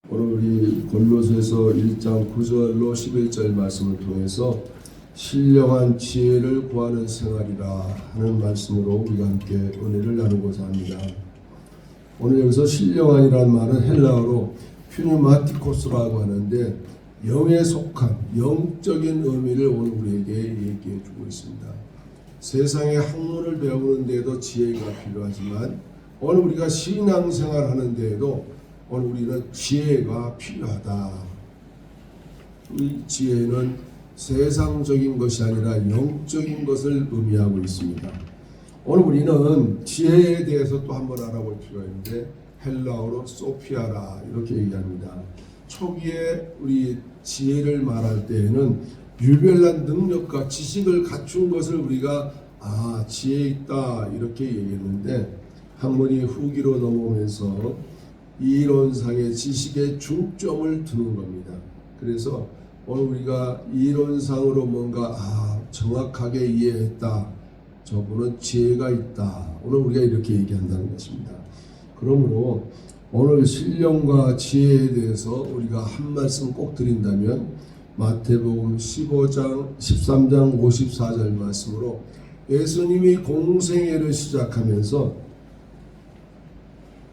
오늘 우리 골로새서 1장 9절로 11절 말씀을 통해서 신령한 지혜를 구하는 생활이라 하는 말씀으로 우리가 함께 은혜를 나누고자 합니다. 오늘 여기서 신령한이라는 말은 헬라어로 퓨니마티코스라고 하는데 영에 속한 영적인 의미를 오늘 우리에게 얘기해 주고 있습니다. 세상의 학문을 배우는 데에도 지혜가 필요하지만 오늘 우리가 신앙생활 하는 데에도 오늘 우리는 지혜가 필요하다. 이 지혜는 세상적인 것이 아니라 영적인 것을 의미하고 있습니다. 오늘 우리는 지혜에 대해서 또 한번 알아볼 필요가 있는데 헬라어로 소피아라 이렇게 얘기합니다. 초기에 우리 지혜를 말할 때에는 유별난 능력과 지식을 갖춘 것을 우리가 지혜 있다 이렇게 얘기했는데 학문이 후기로 넘어오면서 이론상의 지식에 중점을 두는 겁니다. 그래서 오늘 우리가 이론상으로 뭔가 정확하게 이해했다. 저분은 지혜가 있다. 오늘 우리가 이렇게 얘기한다는 것입니다. 그러므로 오늘 신령과 지혜에 대해서 우리가 한 말씀 꼭 드린다면 마태복음 13장 54절 말씀으로 예수님이 공생애를 시작하면서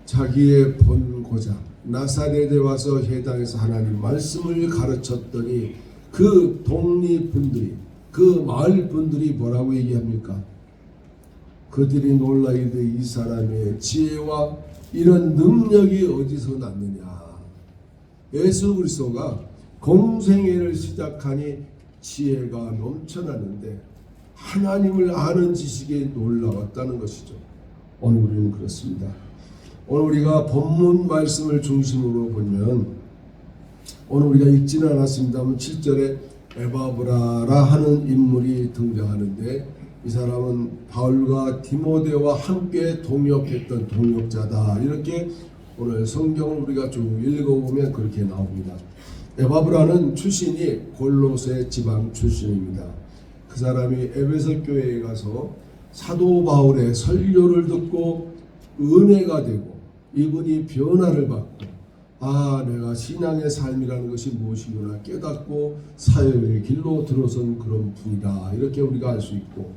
자기의 본고장 나사렛에 와서 회당에서 하나님 말씀을 가르쳤더니 그 독립분들이 그 마을 분들이 뭐라고 얘기합니까? 그들이 놀라 이르되 이 사람의 지혜와 이런 능력이 어디서 났느냐. 예수 그리스도가 공생애를 시작하니 지혜가 넘쳐나는데 하나님을 아는 지식에 놀라웠다는 것이죠. 오늘 우리는 그렇습니다. 오늘 우리가 본문 말씀을 중심으로 보면 오늘 우리가 읽지는 않았습니다만 7절에 에바브라라 하는 인물이 등장하는데 이 사람은 바울과 디모데와 함께 동역했던 동역자다. 이렇게 오늘 성경을 우리가 쭉 읽어보면 그렇게 나옵니다. 에바브라는 출신이 골로새 지방 출신입니다. 그 사람이 에베소 교회에 가서 사도 바울의 설교를 듣고 은혜가 되고 이분이 변화를 받고 내가 신앙의 삶이라는 것이 무엇이구나 깨닫고 사역의 길로 들어선 그런 분이다. 이렇게 우리가 알 수 있고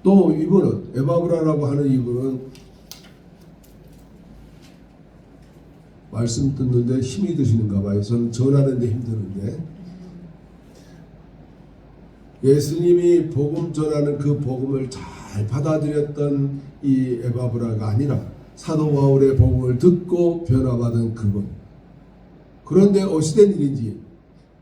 또 이분은 에바브라라고 하는 이분은 말씀 듣는데 힘이 드시는가 봐요. 저는 전하는데 힘드는데 예수님이 복음 전하는 그 복음을 잘 받아들였던 이 에바브라가 아니라 사도 바울의 복음을 듣고 변화받은 그분. 그런데 어찌된 일인지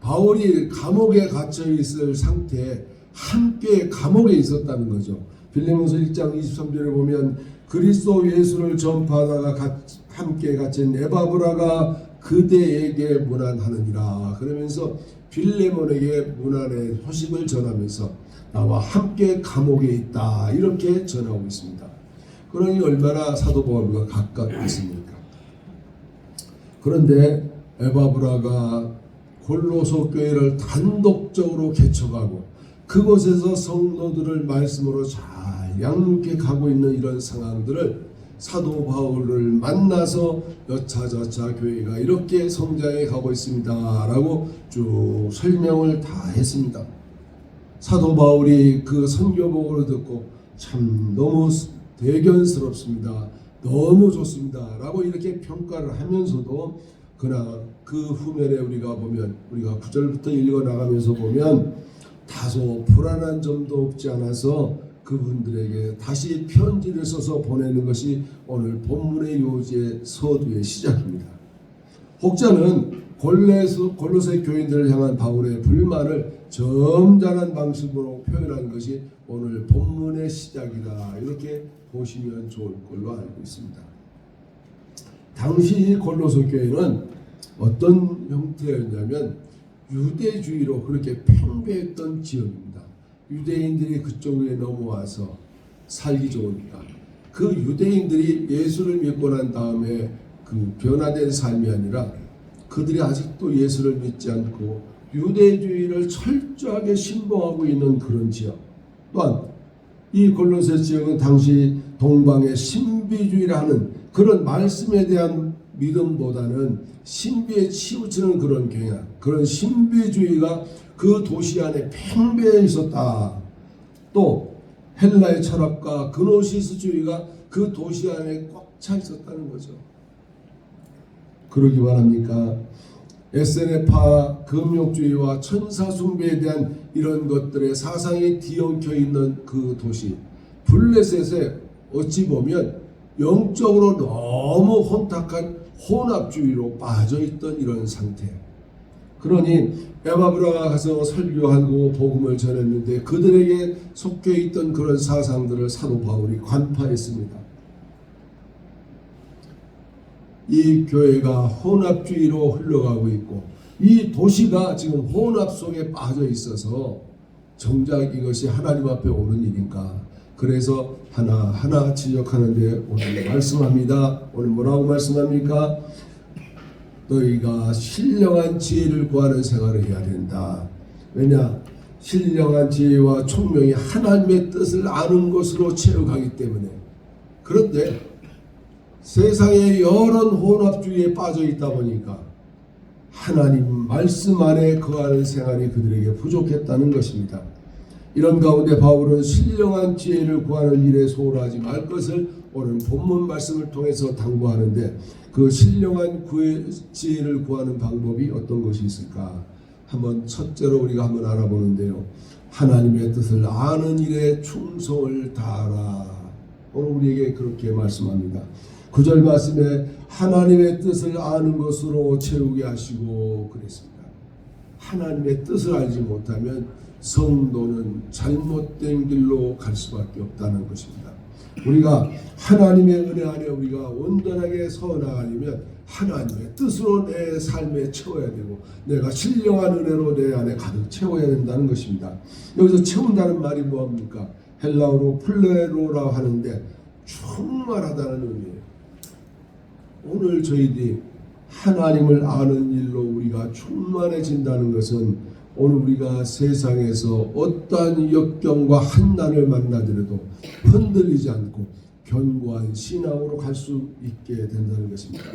바울이 감옥에 갇혀 있을 상태에 함께 감옥에 있었다는 거죠. 빌레몬서 1장 23절에 보면 그리스도 예수를 전파하다가 함께 갇힌 에바브라가 그대에게 문안하느니라. 그러면서 빌레몬에게 문안의 소식을 전하면서 나와 함께 감옥에 있다. 이렇게 전하고 있습니다. 그러니 얼마나 사도 바울과 가깝겠습니까? 그런데 에바브라가 골로새 교회를 단독적으로 개척하고 그곳에서 성도들을 말씀으로 잘 양육해 가고 있는 이런 상황들을 사도 바울을 만나서 여차저차 교회가 이렇게 성장해 가고 있습니다 라고 쭉 설명을 다 했습니다. 사도 바울이 그 선교복을 듣고 참 너무 대견스럽습니다. 너무 좋습니다 라고 이렇게 평가를 하면서도 그러나 그 후면에 우리가 9절부터 읽어나가면서 보면 다소 불안한 점도 없지 않아서 그분들에게 다시 편지를 써서 보내는 것이 오늘 본문의 요지의 서두의 시작입니다. 혹자는 골로새 교인들을 향한 바울의 불만을 점잖은 방식으로 표현한 것이 오늘 본문의 시작이다. 이렇게 보시면 좋을 걸로 알고 있습니다. 당시 골로새 교회는 어떤 형태였냐면 유대주의로 그렇게 팽배했던 지역입니다. 유대인들이 그쪽에 넘어와서 살기 좋으니까 그 유대인들이 예수를 믿고 난 다음에 그 변화된 삶이 아니라 그들이 아직도 예수를 믿지 않고 유대주의를 철저하게 신봉하고 있는 그런 지역. 또한 이 골로새 지역은 당시 동방의 신비주의라는 그런 말씀에 대한 믿음보다는 신비에 치우치는 그런 경향, 그런 신비주의가 그 도시 안에 팽배해 있었다. 또 헬라의 철학과 그노시스주의가 그 도시 안에 꽉 차 있었다는 거죠. 그러기만 합니까? SNF파 금욕주의와 천사숭배에 대한 이런 것들의 사상이 뒤엉켜 있는 그 도시 블레셋에 어찌 보면 영적으로 너무 혼탁한 혼합주의로 빠져있던 이런 상태. 그러니 에바브라가 가서 설교하고 복음을 전했는데 그들에게 속해 있던 그런 사상들을 사도 바울이 간파했습니다. 이 교회가 혼합주의로 흘러가고 있고 이 도시가 지금 혼합 속에 빠져 있어서 정작 이것이 하나님 앞에 오는 일인가. 그래서 하나하나 지적하는데 오늘 말씀합니다. 오늘 뭐라고 말씀합니까? 너희가 신령한 지혜를 구하는 생활을 해야 된다. 왜냐? 신령한 지혜와 총명이 하나님의 뜻을 아는 것으로 채워가기 때문에. 그런데 세상에 여러 혼합주의에 빠져 있다 보니까 하나님 말씀 안에 거하는 생활이 그들에게 부족했다는 것입니다. 이런 가운데 바울은 신령한 지혜를 구하는 일에 소홀하지 말 것을 오늘 본문 말씀을 통해서 당부하는데 그 신령한 지혜를 구하는 방법이 어떤 것이 있을까? 한번 첫째로 우리가 한번 알아보는데요. 하나님의 뜻을 아는 일에 충성을 다하라. 오늘 우리에게 그렇게 말씀합니다. 9절 말씀에 하나님의 뜻을 아는 것으로 채우게 하시고 그랬습니다. 하나님의 뜻을 알지 못하면 성도는 잘못된 길로 갈 수밖에 없다는 것입니다. 우리가 하나님의 은혜 안에 우리가 온전하게 서나가려면 하나님의 뜻으로 내 삶에 채워야 되고 내가 신령한 은혜로 내 안에 가득 채워야 된다는 것입니다. 여기서 채운다는 말이 뭐합니까? 헬라어로 플레로라고 하는데 충만하다는 의미예요. 오늘 저희들이 하나님을 아는 일로 우리가 충만해진다는 것은 오늘 우리가 세상에서 어떠한 역경과 한난을 만나더라도 흔들리지 않고 견고한 신앙으로 갈 수 있게 된다는 것입니다.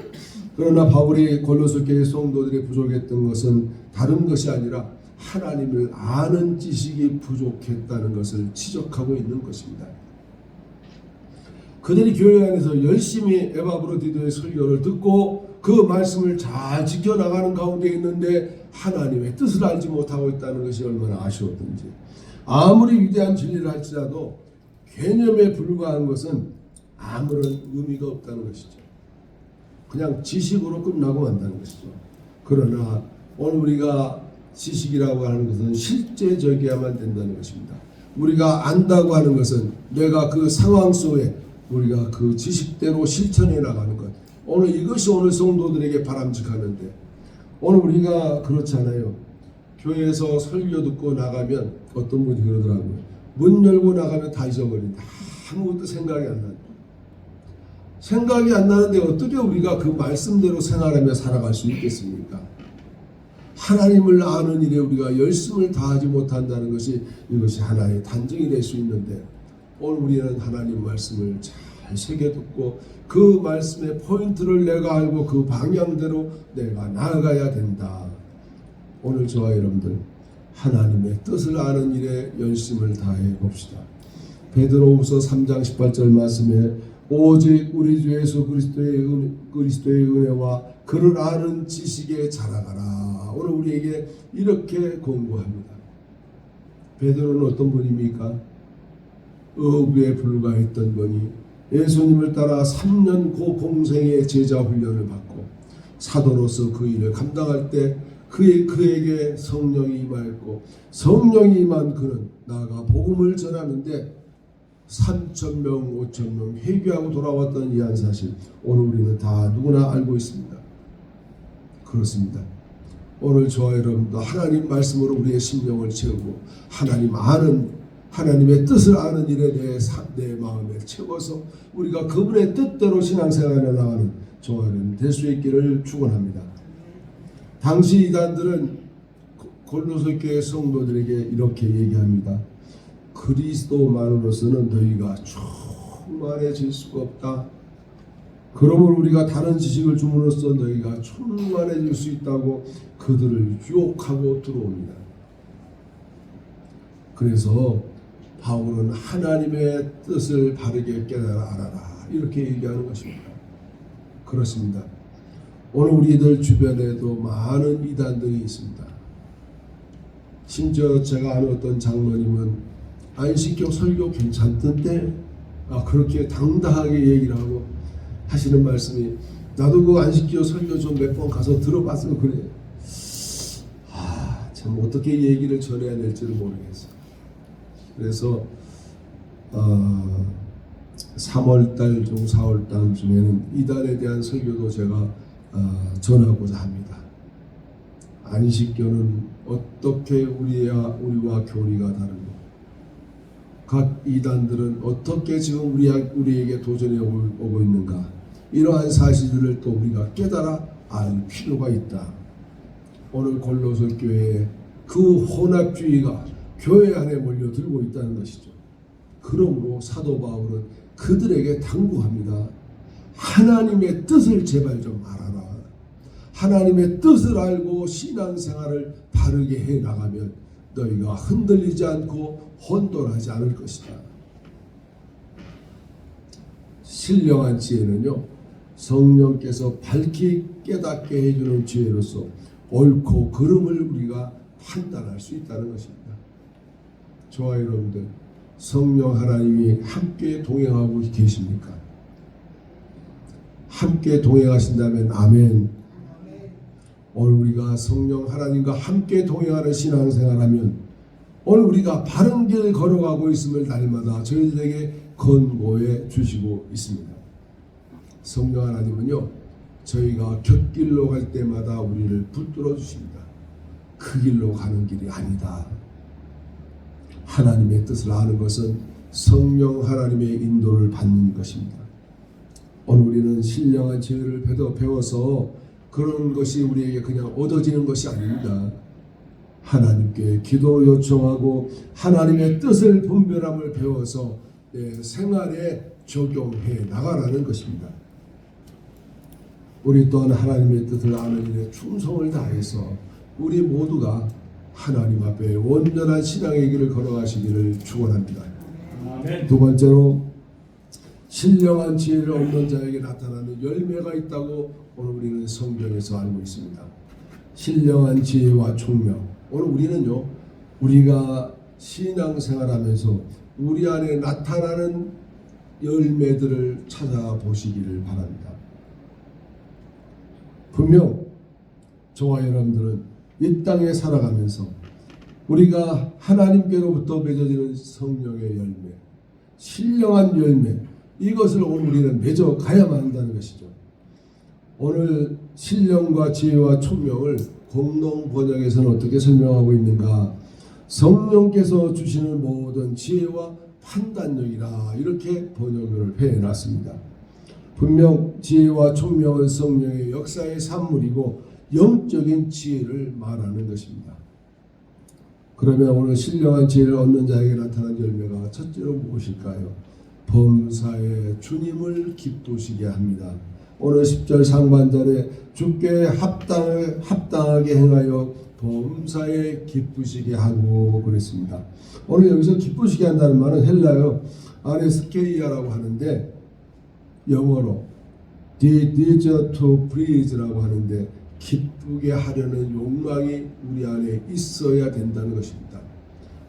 그러나 바울이 골로새 교회 성도들이 부족했던 것은 다른 것이 아니라 하나님을 아는 지식이 부족했다는 것을 지적하고 있는 것입니다. 그들이 교회 안에서 열심히 에바브로디도의 설교를 듣고 그 말씀을 잘 지켜나가는 가운데 있는데 하나님의 뜻을 알지 못하고 있다는 것이 얼마나 아쉬웠던지. 아무리 위대한 진리를 할지라도 개념에 불과한 것은 아무런 의미가 없다는 것이죠. 그냥 지식으로 끝나고 만다는 것이죠. 그러나 오늘 우리가 지식이라고 하는 것은 실제적이어야만 된다는 것입니다. 우리가 안다고 하는 것은 내가 그 상황 속에 우리가 그 지식대로 실천해 나가는 것. 오늘 이것이 오늘 성도들에게 바람직하는데 오늘 우리가 그렇잖아요. 교회에서 설교 듣고 나가면 어떤 분이 그러더라고요. 문 열고 나가면 다 잊어버린다. 아무것도 생각이 안 난다. 생각이 안 나는데 어떻게 우리가 그 말씀대로 생활하며 살아갈 수 있겠습니까? 하나님을 아는 일에 우리가 열심을 다하지 못한다는 것이 이것이 하나의 단정이 될 수 있는데 오늘 우리는 하나님 말씀을 잘 새겨 듣고 그 말씀의 포인트를 내가 알고 그 방향대로 내가 나아가야 된다. 오늘 저와 여러분들 하나님의 뜻을 아는 일에 열심을 다해 봅시다. 베드로후서 3장 18절 말씀에 오직 우리 주 예수 그리스도의 은혜와 그를 아는 지식에 자라가라. 오늘 우리에게 이렇게 권고합니다. 베드로는 어떤 분입니까? 어부에 불과했던 분이 예수님을 따라 3년 고공생의 제자 훈련을 받고 사도로서 그 일을 감당할 때 그에게 성령이 임하였고 성령이 임한 그는 나아가 복음을 전하는데 3,000명 5,000명 회개하고 돌아왔던 이 한 사실 오늘 우리는 다 누구나 알고 있습니다. 그렇습니다. 오늘 저와 여러분도 하나님 말씀으로 우리의 심령을 채우고 하나님의 뜻을 아는 일에 내 마음에 채워서 우리가 그분의 뜻대로 신앙생활에 나가는 저와 여러분 될 수 있기를 축원합니다. 당시 이단들은 골로새 교회 성도들에게 이렇게 얘기합니다. 그리스도만으로서는 너희가 충만해질 수가 없다. 그러므로 우리가 다른 지식을 줌으로써 너희가 충만해질 수 있다고 그들을 유혹하고 들어옵니다. 그래서 바울은 하나님의 뜻을 바르게 깨달아 알아라 이렇게 얘기하는 것입니다. 그렇습니다. 오늘 우리들 주변에도 많은 이단들이 있습니다. 심지어 제가 아는 어떤 장로님은 안식교 설교 괜찮던데 그렇게 당당하게 얘기를 하고 하시는 말씀이, 나도 그 안식교 설교 좀 몇 번 가서 들어봤으면 그래. 참 어떻게 얘기를 전해야 될지를 모르겠어요. 그래서 3월달 중 4월달 중에는 이단에 대한 설교도 제가 전하고자 합니다. 안식교는 어떻게 우리와 교리가 다르고 각 이단들은 어떻게 지금 우리에게 도전해 오고 있는가, 이러한 사실들을 또 우리가 깨달아 알 필요가 있다. 오늘 골로새 교회에 그 혼합주의가 교회 안에 몰려들고 있다는 것이죠. 그러므로 사도 바울은 그들에게 당부합니다. 하나님의 뜻을 제발 좀 알아라. 하나님의 뜻을 알고 신앙생활을 바르게 해나가면 너희가 흔들리지 않고 혼돈하지 않을 것이다. 신령한 지혜는요, 성령께서 밝히 깨닫게 해주는 지혜로서 옳고 그름을 우리가 판단할 수 있다는 것입니다. 저와 여러분들, 성령 하나님이 함께 동행하고 계십니까? 함께 동행하신다면 아멘. 오늘 우리가 성령 하나님과 함께 동행하는 신앙생활하면 오늘 우리가 바른 길을 걸어가고 있음을 날마다 저희들에게 권고해 주시고 있습니다. 성령 하나님은요, 저희가 곁길로 갈 때마다 우리를 붙들어 주십니다. 그 길로 가는 길이 아니다. 하나님의 뜻을 아는 것은 성령 하나님의 인도를 받는 것입니다. 오늘 우리는 신령한 지혜를 배워서 그런 것이 우리에게 그냥 얻어지는 것이 아닙니다. 하나님께 기도 요청하고 하나님의 뜻을 분별함을 배워서 내 생활에 적용해 나가라는 것입니다. 우리 또한 하나님의 뜻을 아는 일에 충성을 다해서 우리 모두가 하나님 앞에 온전한 신앙의 길을 걸어가시기를 축원합니다. 두 번째로, 신령한 지혜를 얻는 자에게 나타나는 열매가 있다고 오늘 우리는 성경에서 알고 있습니다. 신령한 지혜와 총명. 오늘 우리는요, 우리가 신앙생활하면서 우리 안에 나타나는 열매들을 찾아보시기를 바랍니다. 분명 저와 여러분들은 이 땅에 살아가면서 우리가 하나님께로부터 맺어지는 성령의 열매, 신령한 열매, 이것을 오늘 우리는 맺어가야만 한다는 것이죠. 오늘 신령과 지혜와 총명을 공동 번역에서는 어떻게 설명하고 있는가? 성령께서 주시는 모든 지혜와 판단력이라 이렇게 번역을 해놨습니다. 분명 지혜와 총명은 성령의 역사의 산물이고 영적인 지혜를 말하는 것입니다. 그러면 오늘 신령한 지혜를 얻는 자에게 나타난 열매가 첫째로 무엇일까요? 범사에 주님을 기쁘시게 합니다. 오늘 10절 상반절에 주께 합당하게 행하여 범사에 기쁘시게 하고 그랬습니다. 오늘 여기서 기쁘시게 한다는 말은 헬라어 아레스케이아라고 하는데, 영어로 desire to please라고 하는데 기쁘게 하려는 욕망이 우리 안에 있어야 된다는 것입니다.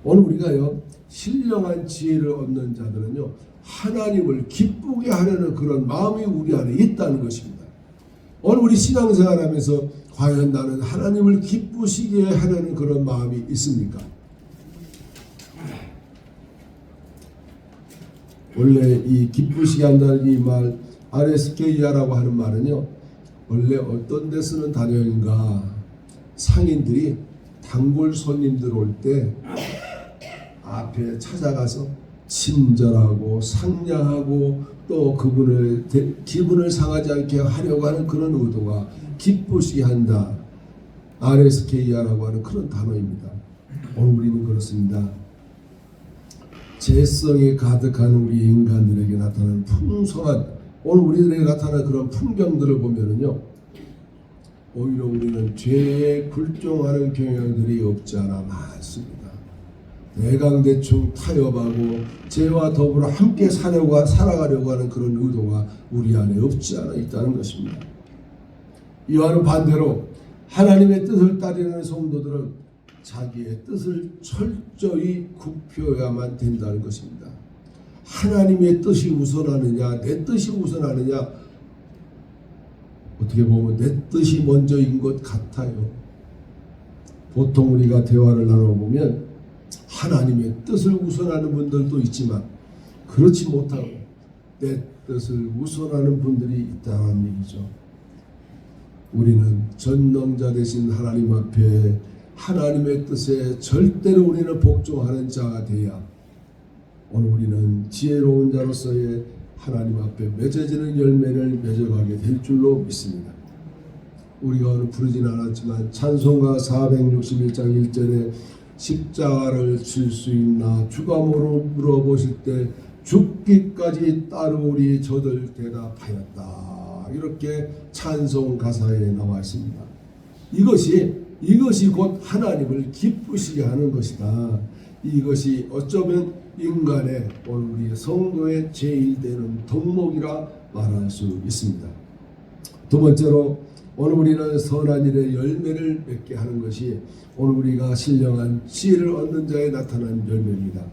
오늘 우리가요, 신령한 지혜를 얻는 자들은요, 하나님을 기쁘게 하려는 그런 마음이 우리 안에 있다는 것입니다. 오늘 우리 신앙생활하면서 과연 나는 하나님을 기쁘시게 하려는 그런 마음이 있습니까? 원래 이 기쁘시게 한다는 이 말, 아레스케이아라고 하는 말은요, 원래 어떤 데 쓰는 단어인가? 상인들이 단골 손님들 올 때 앞에 찾아가서 친절하고 상냥하고 또 그분을 기분을 상하지 않게 하려고 하는 그런 의도가 기쁘시게 한다. 아레스케이아라고 하는 그런 단어입니다. 오늘 우리는 그렇습니다. 재성이 가득한 우리 인간들에게 나타나는 풍성한 오늘 우리들에게 나타난 그런 풍경들을 보면은요, 오히려 우리는 죄에 굴종하는 경향들이 없지 않아 많습니다. 대강대충 타협하고 죄와 더불어 함께 살아가려고 하는 그런 의도가 우리 안에 없지 않아 있다는 것입니다. 이와는 반대로 하나님의 뜻을 따르는 성도들은 자기의 뜻을 철저히 굽혀야만 된다는 것입니다. 하나님의 뜻이 우선하느냐, 내 뜻이 우선하느냐, 어떻게 보면 내 뜻이 먼저인 것 같아요. 보통 우리가 대화를 나눠보면 하나님의 뜻을 우선하는 분들도 있지만 그렇지 못하고 내 뜻을 우선하는 분들이 있다는 얘기죠. 우리는 전능자 되신 하나님 앞에 하나님의 뜻에 절대로 우리는 복종하는 자가 되어야 오늘 우리는 지혜로운 자로서의 하나님 앞에 맺어지는 열매를 맺어가게 될 줄로 믿습니다. 우리가 오늘 부르진 않았지만 찬송가 461장 1절에 십자가를 질 수 있나 주가 물어보실 때 죽기까지 따르오리 저들 대답하였다. 이렇게 찬송 가사에 나와 있습니다. 이것이 곧 하나님을 기쁘시게 하는 것이다. 이것이 어쩌면 인간의 오늘 우리 성도의 제일 되는 덕목이라 말할 수 있습니다. 두 번째로 오늘 우리는 선한 일의 열매를 맺게 하는 것이 오늘 우리가 신령한 지혜를 얻는 자에 나타난 열매입니다.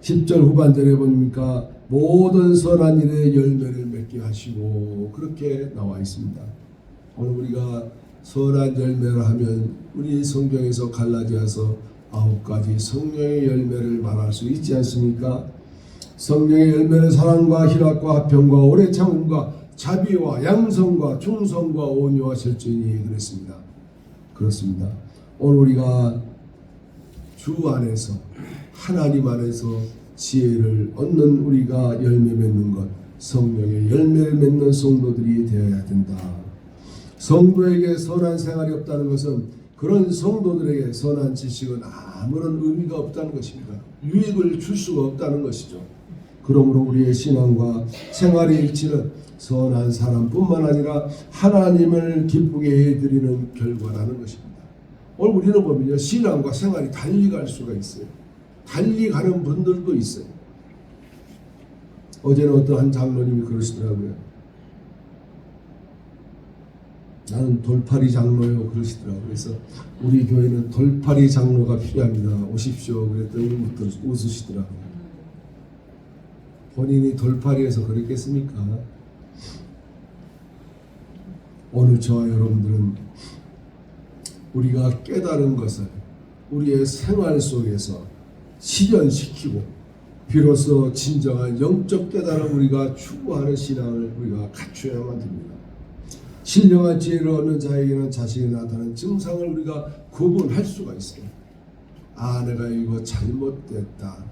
10절 후반절에 보니까 모든 선한 일의 열매를 맺게 하시고 그렇게 나와 있습니다. 오늘 우리가 선한 열매를 하면 우리 성경에서 갈라디아서 9가지 성령의 열매를 말할 수 있지 않습니까? 성령의 열매는 사랑과 희락과 화평과 오래 참음과 자비와 양성과 충성과 온유와 절제니 그랬습니다. 그렇습니다. 오늘 우리가 주 안에서 하나님 안에서 지혜를 얻는 우리가 열매 맺는 것, 성령의 열매를 맺는 성도들이 되어야 된다. 성도에게 선한 생활이 없다는 것은 그런 성도들에게 선한 지식은 아무런 의미가 없다는 것입니다. 유익을 줄 수가 없다는 것이죠. 그러므로 우리의 신앙과 생활의 일치는 선한 사람뿐만 아니라 하나님을 기쁘게 해드리는 결과라는 것입니다. 오늘 우리는 보면요, 신앙과 생활이 달리 갈 수가 있어요. 달리 가는 분들도 있어요. 어제는 어떤 한 장로님이 그러시더라고요. 나는 돌팔이 장로요 그러시더라고요. 그래서 우리 교회는 돌팔이 장로가 필요합니다. 오십시오. 그랬더니 웃으시더라고요. 본인이 돌팔이에서 그랬겠습니까? 오늘 저와 여러분들은 우리가 깨달은 것을 우리의 생활 속에서 실현시키고 비로소 진정한 영적 깨달음 우리가 추구하는 신앙을 우리가 갖춰야만 됩니다. 신령한 지혜를 얻는 자에게는 자신이 나타나는 증상을 우리가 구분할 수가 있어요. 아, 내가 이거 잘못됐다,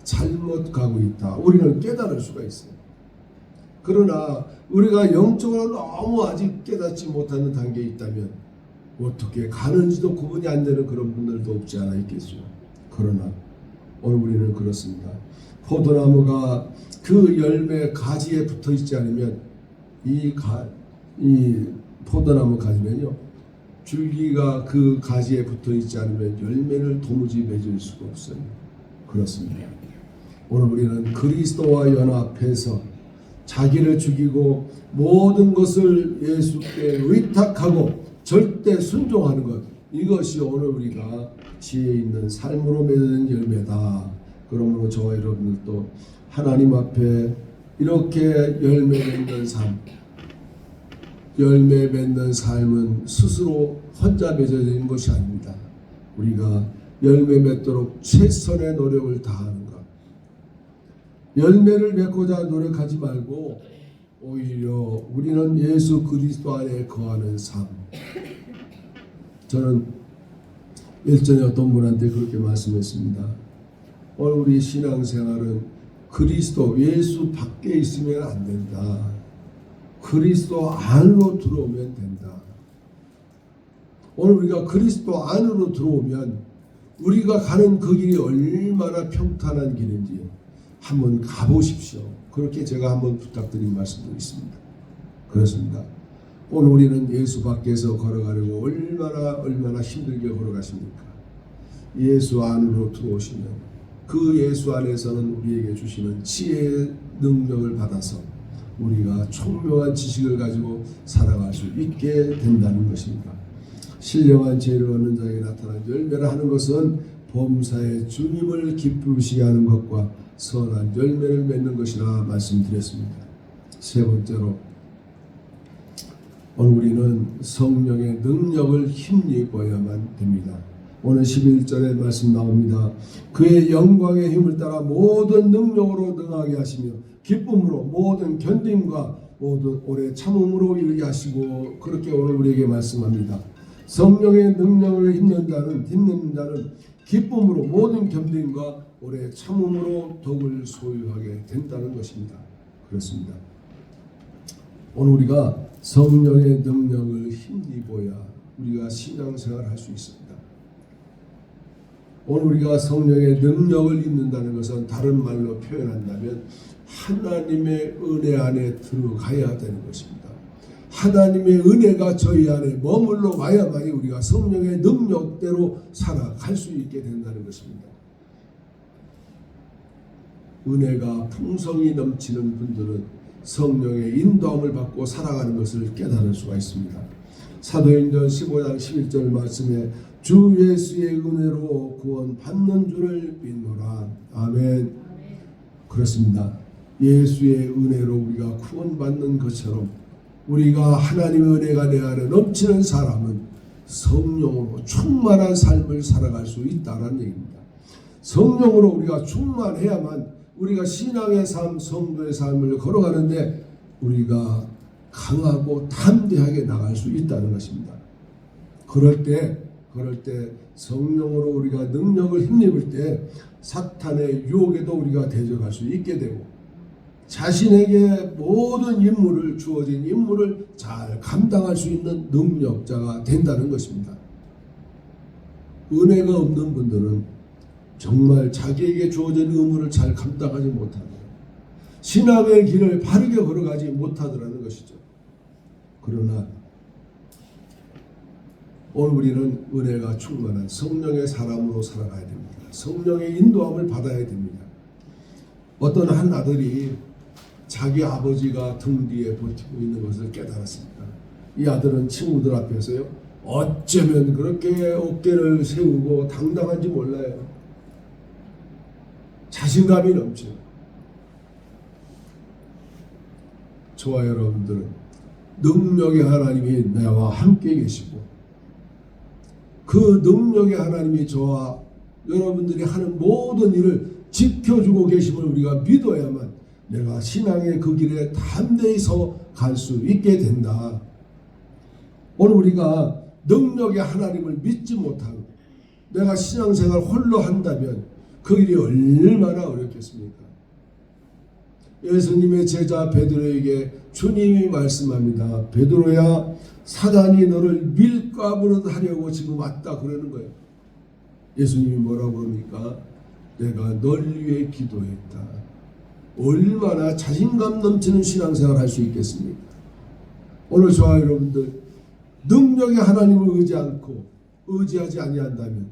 잘못 가고 있다, 우리는 깨달을 수가 있어요. 그러나 우리가 영적으로 너무 아직 깨닫지 못하는 단계에 있다면 어떻게 가는지도 구분이 안 되는 그런 분들도 없지 않아 있겠죠. 그러나 오늘 우리는 그렇습니다. 포도나무가 그 열매 가지에 붙어 있지 않으면 이 포도나무 가지면요, 줄기가 그 가지에 붙어 있지 않으면 열매를 도무지 맺을 수가 없어요. 그렇습니다. 오늘 우리는 그리스도와 연합해서 자기를 죽이고 모든 것을 예수께 의탁하고 절대 순종하는 것, 이것이 오늘 우리가 지혜 있는 삶으로 맺는 열매다. 그러므로 저와 여러분들도 하나님 앞에 이렇게 열매 맺는 삶, 열매 맺는 삶은 스스로 혼자 맺어지는 것이 아닙니다. 우리가 열매 맺도록 최선의 노력을 다하는 것. 열매를 맺고자 노력하지 말고 오히려 우리는 예수 그리스도 안에 거하는 삶. 저는 일전에 어떤 분한테 그렇게 말씀했습니다. 오늘 우리 신앙생활은 그리스도 예수 밖에 있으면 안 된다. 그리스도 안으로 들어오면 된다. 오늘 우리가 그리스도 안으로 들어오면 우리가 가는 그 길이 얼마나 평탄한 길인지, 한번 가보십시오. 그렇게 제가 한번 부탁드린 말씀도 있습니다. 그렇습니다. 오늘 우리는 예수 밖에서 걸어가려고 얼마나 힘들게 걸어가십니까? 예수 안으로 들어오시면 그 예수 안에서는 우리에게 주시는 지혜의 능력을 받아서 우리가 총명한 지식을 가지고 살아갈 수 있게 된다는 것입니다. 신령한 지혜를 얻는 자에게 나타난 열매라 하는 것은 범사에 주님을 기쁘시게 하는 것과 선한 열매를 맺는 것이라 말씀드렸습니다. 세 번째로 오늘 우리는 성령의 능력을 힘입어야만 됩니다. 오늘 11절에 말씀 나옵니다. 그의 영광의 힘을 따라 모든 능력으로 능하게 하시며 기쁨으로 모든 견딤과 모든 오래 참음으로 이르게 하시고, 그렇게 오늘 우리에게 말씀합니다. 성령의 능력을 힘는 자는 기쁨으로 모든 견딤과 오래 참음으로 덕을 소유하게 된다는 것입니다. 그렇습니다. 오늘 우리가 성령의 능력을 힘입어야 우리가 신앙생활을 할 수 있습니다. 오늘 우리가 성령의 능력을 입는다는 것은 다른 말로 표현한다면 하나님의 은혜 안에 들어가야 되는 것입니다. 하나님의 은혜가 저희 안에 머물러 와야만이 우리가 성령의 능력대로 살아갈 수 있게 된다는 것입니다. 은혜가 풍성히 넘치는 분들은 성령의 인도함을 받고 살아가는 것을 깨달을 수가 있습니다. 사도행전 15장 11절 말씀에 주 예수의 은혜로 구원 받는 줄을 믿노라. 아멘. 그렇습니다. 예수의 은혜로 우리가 구원받는 것처럼 우리가 하나님의 은혜가 내 안에 넘치는 사람은 성령으로 충만한 삶을 살아갈 수 있다는 얘기입니다. 성령으로 우리가 충만해야만 우리가 신앙의 삶, 성도의 삶을 걸어가는데 우리가 강하고 담대하게 나갈 수 있다는 것입니다. 그럴 때 성령으로 우리가 능력을 힘입을 때 사탄의 유혹에도 우리가 대적할 수 있게 되고 자신에게 모든 주어진 임무를 잘 감당할 수 있는 능력자가 된다는 것입니다. 은혜가 없는 분들은 정말 자기에게 주어진 의무를 잘 감당하지 못하고 신앙의 길을 바르게 걸어가지 못하더라는 것이죠. 그러나 오늘 우리는 은혜가 충만한 성령의 사람으로 살아가야 됩니다. 성령의 인도함을 받아야 됩니다. 어떤 한 아들이 자기 아버지가 등 뒤에 버티고 있는 것을 깨달았습니다. 이 아들은 친구들 앞에서요, 어쩌면 그렇게 어깨를 세우고 당당한지 몰라요. 자신감이 넘쳐요. 저와 여러분들은 능력의 하나님이 나와 함께 계시고 그 능력의 하나님이 저와 여러분들이 하는 모든 일을 지켜주고 계심을 우리가 믿어야만 내가 신앙의 그 길에 담대히 서 갈 수 있게 된다. 오늘 우리가 능력의 하나님을 믿지 못하고 내가 신앙생활 홀로 한다면 그 길이 얼마나 어렵겠습니까? 예수님의 제자 베드로에게 주님이 말씀합니다. 베드로야, 사단이 너를 밀가부르 하려고 지금 왔다 그러는 거예요. 예수님이 뭐라고 그럽니까? 내가 널 위해 기도했다. 얼마나 자신감 넘치는 신앙생활 할 수 있겠습니까? 오늘 저와 여러분들 능력의 하나님을 의지하지 아니한다면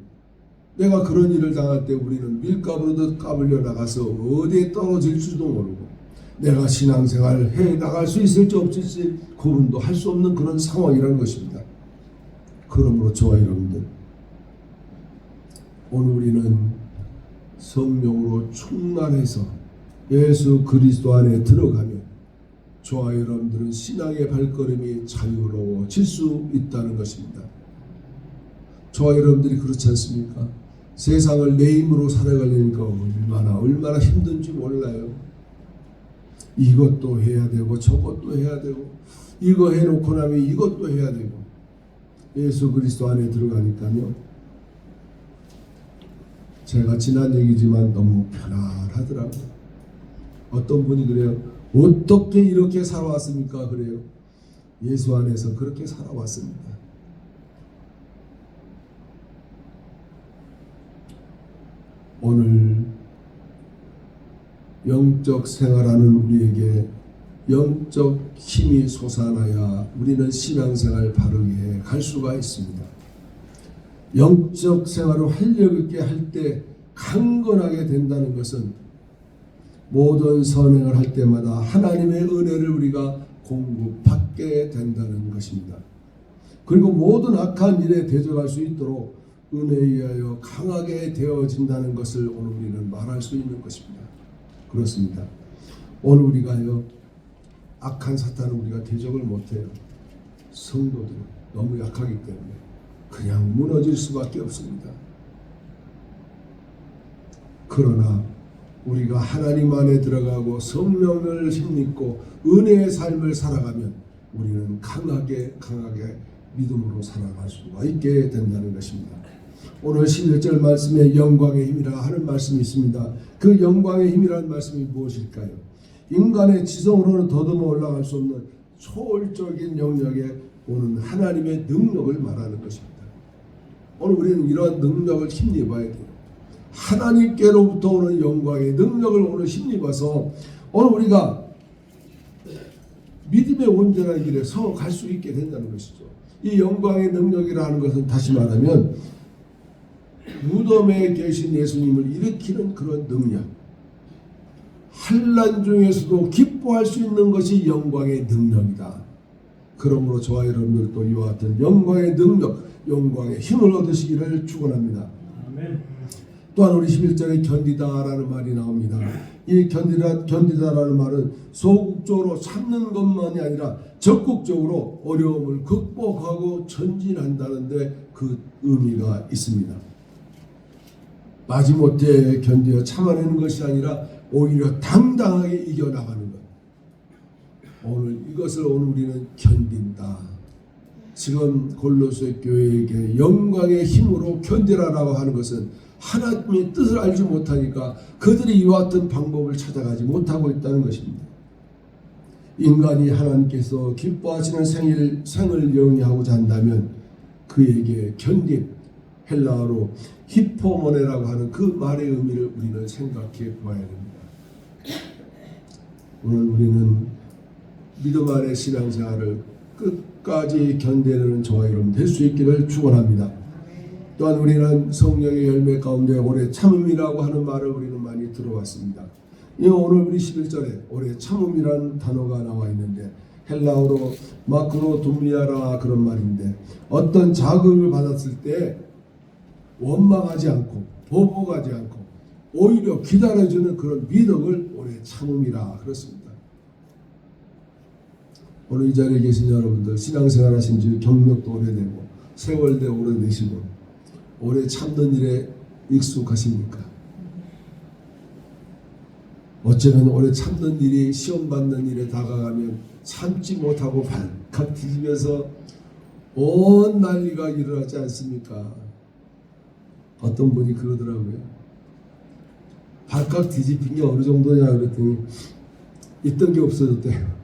내가 그런 일을 당할 때 우리는 밀가부르듯 까불려 나가서 어디에 떨어질지도 모르고 내가 신앙생활을 해 나갈 수 있을지 없을지 구분도 할 수 없는 그런 상황이라는 것입니다. 그러므로 저와 여러분들 오늘 우리는 성령으로 충만해서 예수 그리스도 안에 들어가면 저와 여러분들은 신앙의 발걸음이 자유로워질 수 있다는 것입니다. 저와 여러분들이 그렇지 않습니까? 세상을 내 힘으로 살아가려니까 얼마나 힘든지 몰라요. 이것도 해야 되고 저것도 해야 되고 이거 해놓고 나면 이것도 해야 되고 예수 그리스도 안에 들어가니까요. 제가 지난 얘기지만 너무 편안하더라고요. 어떤 분이 그래요. 어떻게 이렇게 살아왔습니까? 그래요. 예수 안에서 그렇게 살아왔습니다. 오늘 영적 생활하는 우리에게 영적 힘이 솟아나야 우리는 신앙생활 바르게 갈 수가 있습니다. 영적 생활을 활력 있게 할 때 강건하게 된다는 것은 모든 선행을 할 때마다 하나님의 은혜를 우리가 공급받게 된다는 것입니다. 그리고 모든 악한 일에 대적할 수 있도록 은혜에 의하여 강하게 되어진다는 것을 오늘 우리는 말할 수 있는 것입니다. 그렇습니다. 오늘 우리가요, 악한 사탄은 우리가 대적을 못해요. 성도들 너무 약하기 때문에 그냥 무너질 수밖에 없습니다. 그러나 우리가 하나님 안에 들어가고 성령을 힘입고 은혜의 삶을 살아가면 우리는 강하게 믿음으로 살아갈 수가 있게 된다는 것입니다. 오늘 11절 말씀에 영광의 힘이라 하는 말씀이 있습니다. 그 영광의 힘이라는 말씀이 무엇일까요? 인간의 지성으로는 더듬어 올라갈 수 없는 초월적인 영역에 오는 하나님의 능력을 말하는 것입니다. 오늘 우리는 이러한 능력을 힘입어야 돼요. 하나님께로부터 오는 영광의 능력을 오늘 힘입어서 오늘 우리가 믿음의 온전한 길에 서 갈 수 있게 된다는 것이죠. 이 영광의 능력이라는 것은 다시 말하면 무덤에 계신 예수님을 일으키는 그런 능력, 환난 중에서도 기뻐할 수 있는 것이 영광의 능력이다. 그러므로 저와 여러분들도 이와 같은 영광의 능력, 영광의 힘을 얻으시기를 축원합니다. 아멘. 또한 우리 11절에 견디다라는 말이 나옵니다. 이 견디다라는 말은 소극적으로 참는 것만이 아니라 적극적으로 어려움을 극복하고 전진한다는 데 그 의미가 있습니다. 마지못해 견디어 참아내는 것이 아니라 오히려 당당하게 이겨나가는 것. 오늘 이것을 오늘 우리는 견딘다. 지금 골로새 교회에게 영광의 힘으로 견디라라고 하는 것은 하나님의 뜻을 알지 못하니까 그들이 이와 같은 방법을 찾아가지 못하고 있다는 것입니다. 인간이 하나님께서 기뻐하시는 생을 영위하고자 한다면 그에게 견딘, 헬라어로 히포모네라고 하는 그 말의 의미를 우리는 생각해 보아야 됩니다. 오늘 우리는 믿음 안의 신앙생활을 끝까지 견뎌내는 저와 여러분 될 수 있기를 축원합니다. 또한 우리는 성령의 열매 가운데 오래 참음이라고 하는 말을 우리는 많이 들어왔습니다. 오늘 우리 11절에 오래 참음이라는 단어가 나와 있는데 헬라어로 마크로 둠리아라 그런 말인데 어떤 자극을 받았을 때 원망하지 않고 보복하지 않고 오히려 기다려주는 그런 믿음을 오래 참음이라 그렇습니다. 오늘 이 자리에 계신 여러분들 신앙생활 하신 지 경력도 오래되고 세월도 오래되시고 오래 참는 일에 익숙하십니까? 어쩌면 오래 참는 일이 시험 받는 일에 다가가면 참지 못하고 발칵 뒤집어서 온 난리가 일어나지 않습니까? 어떤 분이 그러더라고요. 발칵 뒤집힌 게 어느 정도냐 그랬더니 있던 게 없어졌대요.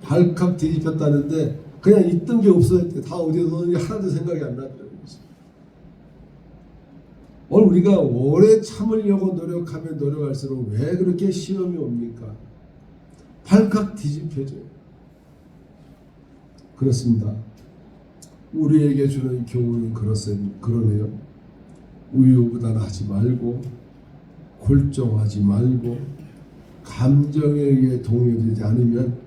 발칵 뒤집혔다는데 그냥 있던 게 없어졌대. 다 어디에 넣었는지 하나도 생각이 안 나더라고요. 오늘 우리가 오래 참으려고 노력하면 노력할수록 왜 그렇게 시험이 옵니까? 발칵 뒤집혀져요. 그렇습니다. 우리에게 주는 교훈은 그러네요. 우유부단하지 말고 골정하지 말고 감정에 의해 동요되지 않으면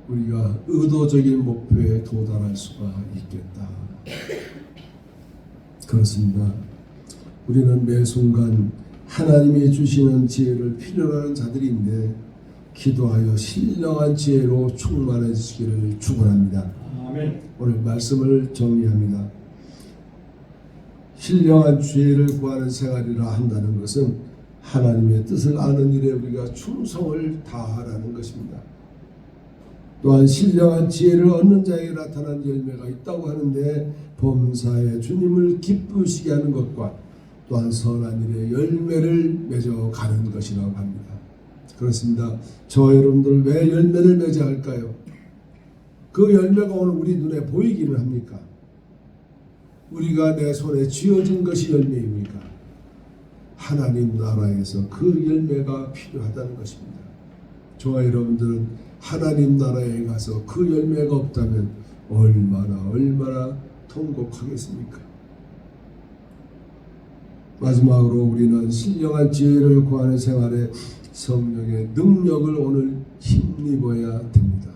우리가 의도적인 목표에 도달할 수가 있겠다. 그렇습니다. 우리는 매 순간 하나님이 주시는 지혜를 필요로 하는 자들인데 기도하여 신령한 지혜로 충만해지시기를 축원합니다. 아멘. 오늘 말씀을 정리합니다. 신령한 지혜를 구하는 생활이라 한다는 것은 하나님의 뜻을 아는 일에 우리가 충성을 다하라는 것입니다. 또한 신령한 지혜를 얻는 자에게 나타난 열매가 있다고 하는데 범사에 주님을 기쁘시게 하는 것과 또한 선한 일의 열매를 맺어가는 것이라고 합니다. 그렇습니다. 저 여러분들 왜 열매를 맺어야 할까요? 그 열매가 오늘 우리 눈에 보이기는 합니까? 우리가 내 손에 쥐어진 것이 열매입니까? 하나님 나라에서 그 열매가 필요하다는 것입니다. 저와 여러분들은 하나님 나라에 가서 그 열매가 없다면 얼마나 통곡하겠습니까? 마지막으로 우리는 신령한 지혜를 구하는 생활에 성령의 능력을 오늘 힘입어야 됩니다.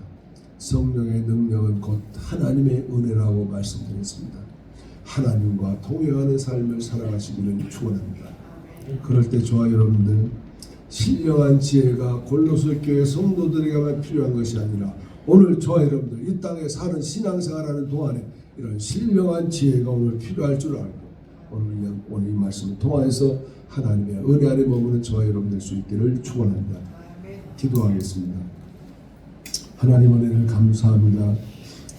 성령의 능력은 곧 하나님의 은혜라고 말씀드렸습니다. 하나님과 동행하는 삶을 살아가시기를 축원합니다. 그럴 때 저와 여러분들 신령한 지혜가 골로새 교회 성도들에게만 필요한 것이 아니라 오늘 저와 여러분들 이 땅에 사는 신앙생활하는 동안에 이런 신령한 지혜가 오늘 필요할 줄 알고 오늘 이 말씀을 통해서 하나님의 은혜 안에 머무는 저와 여러분 될 수 있기를 축원합니다. 기도하겠습니다. 하나님 은혜를 감사합니다.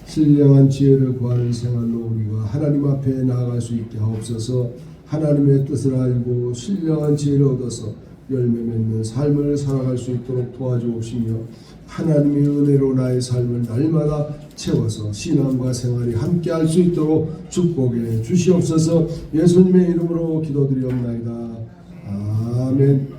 신령한 지혜를 구하는 생활로 우리가 하나님 앞에 나아갈 수 있게 하옵소서. 하나님의 뜻을 알고 신령한 지혜를 얻어서 열매 맺는 삶을 살아갈 수 있도록 도와주옵시며 하나님의 은혜로 나의 삶을 날마다 채워서 신앙과 생활이 함께 할 수 있도록 축복해 주시옵소서. 예수님의 이름으로 기도드리옵나이다. 아멘.